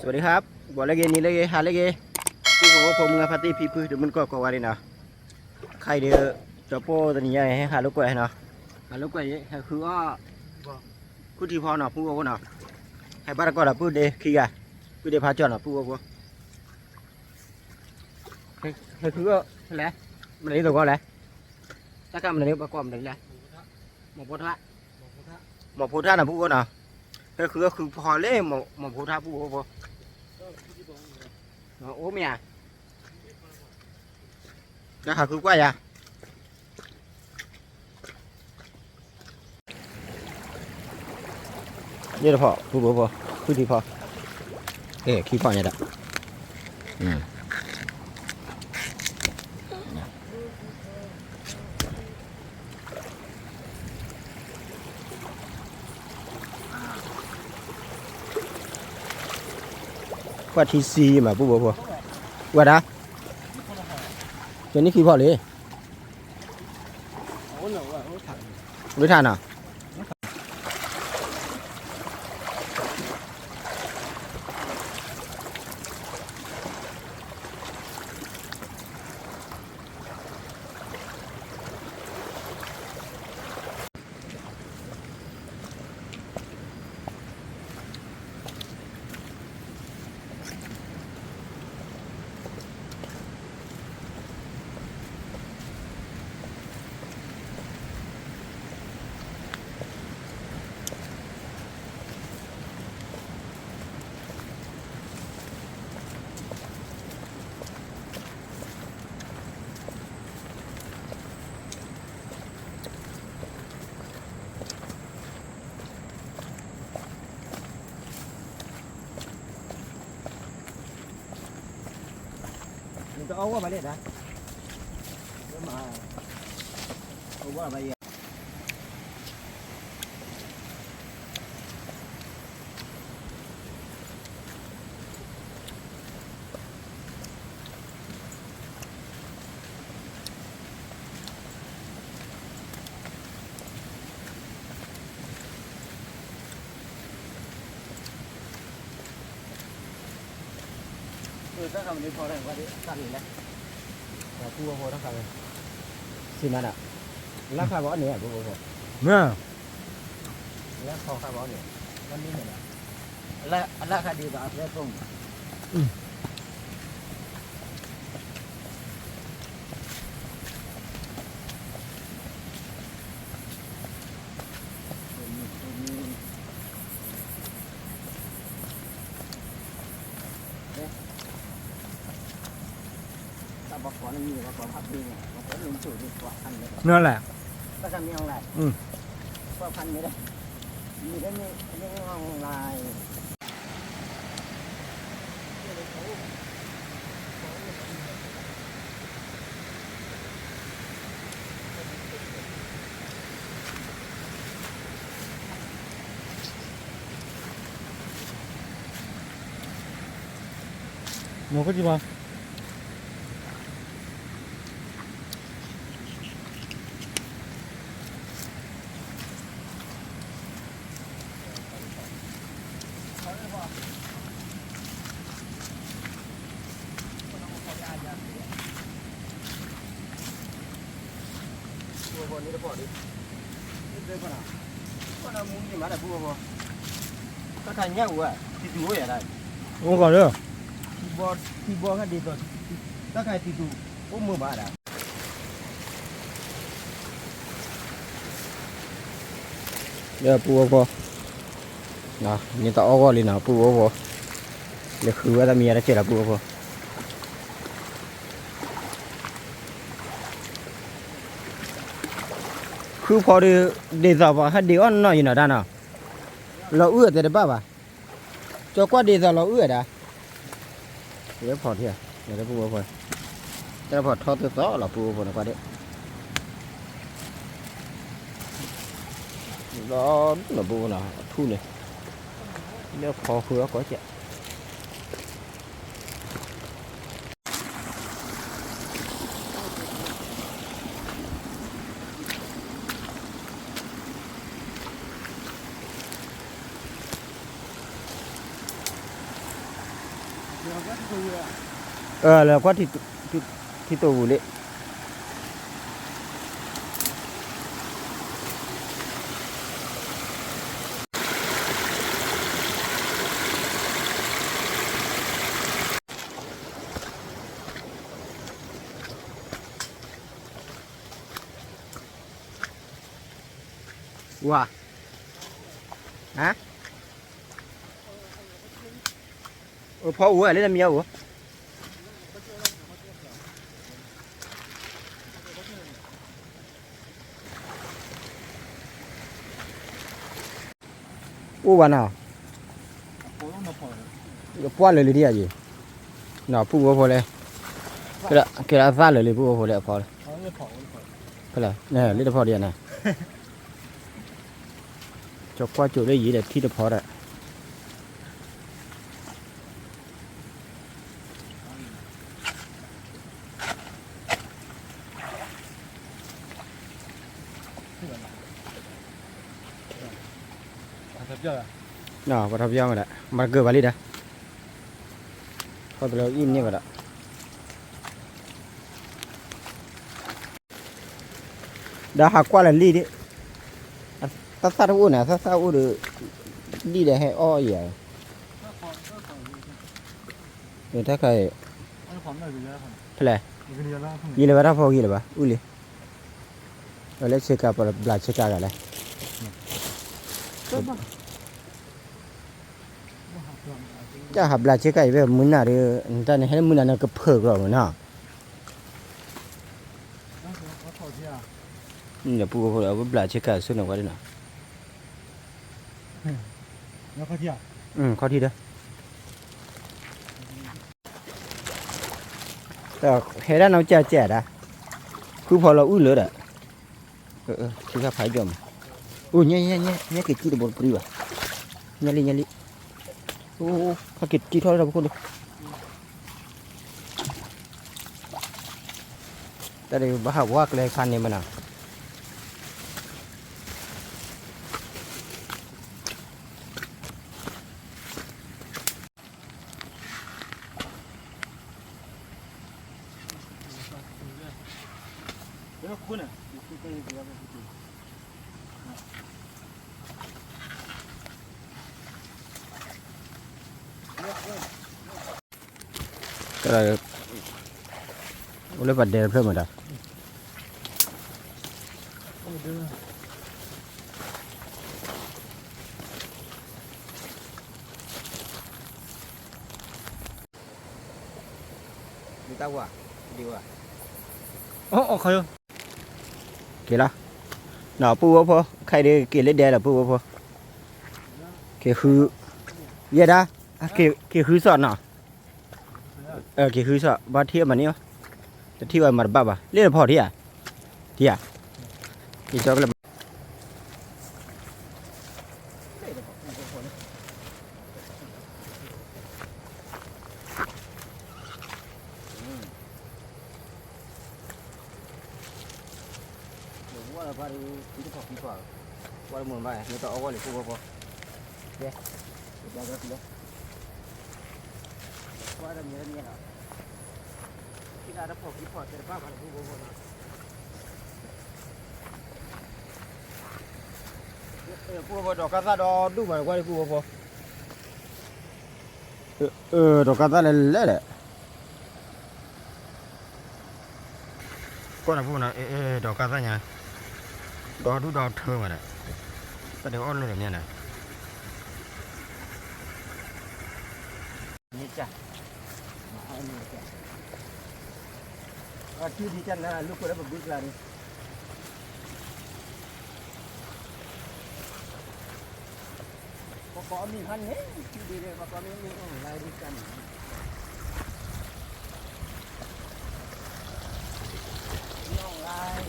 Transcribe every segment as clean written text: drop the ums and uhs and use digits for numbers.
สวัสดีครับบอกเลกนี้เลกหาเลกผู้บอกว่าผมงานปาร์ตี้พีพื้นเดี๋ยวมันก็วารีนะใครเดี๋ยวจะโป้ตัวนี้ให้หาลูกกล้วยเนาะหาลูกกล้วยคือว่าผู้ที่พอเนาะผู้บอกว่าเนาะให้บ้านก็ละผู้เดขี้กะผู้เดพาจอดเนาะผู้บอกว่าให้คือว่าอะไรมันนี่ตัวก็อะไรถ้าการมันนี่ประกอบมันนี่แหละหมอพุทธะหมอพุทธะนะผู้ก็เนาะคือพอเล่หมอพุทธะผู้บอกว่าốm nhà nó hả cứ quá vậy đây là phò cứ bố cứ đi phò để khi phò nhà đó qua thi si mà bố qua đó cho nên khi bỏ đi với thằng nào mình có ấu quá bài đấy đã nhưng mà ấu quá bài các bạn đi phò này qua đi cắt này là cua phò đó phải xin ăn ạ lá khai bó này bố nè lá kho khai bó này ăn đi này lá khai đi vào cái khôngนั่นแหละก็จะมีอะไรก็พันไม่ได้มีได้ไม่ห้องลายหมูก็จีบคนนี้จะพอดีนี่เด็กคนน่ะคนน่ะมุ้งยิ่งมาแต่พูดว่าก็ทานเงี้ยว่ะติดดูอย่างไรโอ้ก่อนเด้อที่บอลกันดีตัวถ้าใครติดดูโอ้มือบ้าด่ะเดี๋ยวปูว่านะนี่ต่อก็เลยนะปูว่าเดี๋ยวคือว่าจะมีอะไรเจอละปูว่าคือพอดีเดี๋ยวว่าให้เดี๋ยวอันน้อยอยู่หน่อยได้เนาะเราเอื้อแต่เดี๋ยวบ้าป่ะจะกว่าเดี๋ยวเราเอื้อได้เดี๋ยวพอเที่ยเดี๋ยวปูว่าพอจะพอทอดตัวต่อเราปูว่าพอนะกว่าเดี๋ยวđó là bộ là thu này nếu khó khứa có chuyện แล้วก็ที่ตัวเลยว้าฮะพ่อวัวอะไรนะเมียวัววันnào qua lời đi à gì nào pu vô đây cái là va lời pu vô đây phò cái là nè lấy phò đi này cho qua chỗ đây gì để thi được phò đấy nào có thập giao mà đã mà gửi vào đi đã có từ in như vậy đó đã học qua là đi đi ta sát u nè sát u được đi để hay o gì vậy người ta cái này gì là bắt phô gì là ba uli rồi lấy xe cà vào là xe cà nàyจะหับลาเช็คไก่แบบมื้อน่ะเด้อตอนนี้ให้มื้อน่ะก็เพิกแล้วเนาะเดี๋ยวปู่ก็เอาบลาเช็คไก่ซุ่นเอาไว้เนาะแล้วเขาเที่ยวข้อที่เด้อแต่เฮ็ดแล้วเนาะแจ๋ๆดะคือพอเราอื้อเลยดะคือถ้าไผจอมเนี่ยกินบ่ปรีว่ะเนี่ยลิโอ้ข้ากิดกี่ทอดเราพวกคนดูแต่เดี๋ยวบ้าว่าเลยคันนี้มันอ่ะก็เลยบัดเดินเพิ่มมาได้ดีตาว่ะดีว่ะโอ้เขาเกล้าหน่อปูพอใครได้เกล็ดแดงหรือปูพอเกคือเยอะนะเกคือสอดเนาะเกคือสอดบ้านเทียบมันนี่จะที่ว่ามันบ้าป่ะเรียกพอที่อ่ะที่จอก็เลยว่าเราพาดูที่ขอบที่ขวาว่าเราเหมือนไปไม่ต้องเอาว่าหรือปูพอเดี๋ยวเราจะตีว่าเราเนี่ยนะที่เราพอที่ขวาจะบ้าไปหรือปูพอปูพอดอกกระซ่าดอดูไปว่าหรือปูพอดอกกระซ่าเลยแหละก็นะพูดนะดอกกระซ่าเนี่ยดอกดูดอกเธอมาเนี่ยแต่เดี๋ยวอ้อนเลยแบบนี้นะนี่จ้ะนี่จ้ะชื่อที่จันนะลูกคนละแบบบิ๊กลานี่ก็มีพันเนี่ยชื่อดีเลยก็มีลายดีกันน้องลาย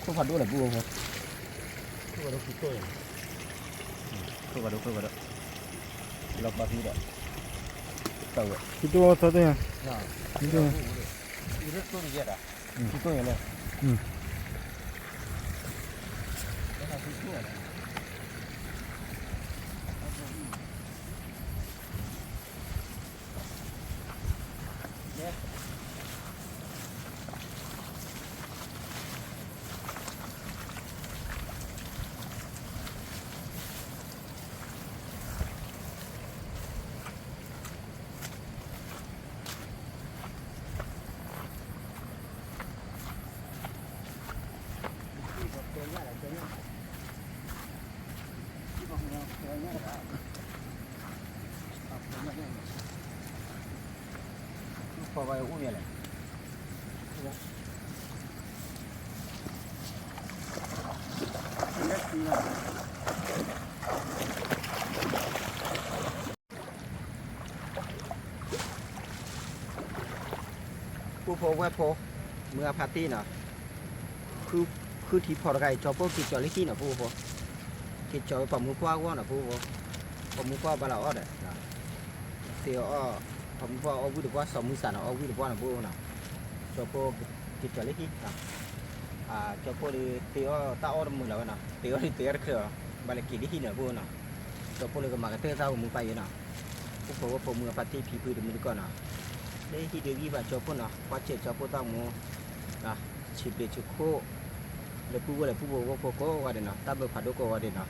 คู่ผัดด้วยหรือปูครับคู่ผัดด้วยคู่ผัดด้วยเราบาทีเด้อเต่าคิดตัวตัวเนี่ยคิดตัวอีเรื่องตัวนี้เยอะอ่ะคิดตัวอย่างไร พอไปอุ้ยอะไรผู้โพว่าโพเมื่อพาร์ตี้เนาะคือที่พอไกจอพวกกิจจอลิขี้เนาะผู้โพกิจจอปมือกว้างเนาะผู้โพปมือกว้างบาลาออดเนาะเตียวอ้อปมือกว้างอ้อวิดกว้างสองมือสั่นอ้อวิดกว้างเนาะผู้เนาะจอพวกกิจจอลิขี้เนาะจอพวกที่เตียวตาอ้อมือแล้วเนาะเตียวที่เตียวเครือบาลกิลิขี้เนาะผู้เนาะจอพวกเลยก็มากระเตอร์เท้ามือไปเนาะผู้โพว่าปมือพาร์ตี้พีพื้นมือก่อนเนาะได้ที่เดียวกี่บาทจอพวกเนาะว่าเจ็ดจอพวกตั้งมือชิบเดชิโคเลยผู้ว่าผู้ว่าว่าได้เนาะตาเบิกผัดโกว่าได้เนาะ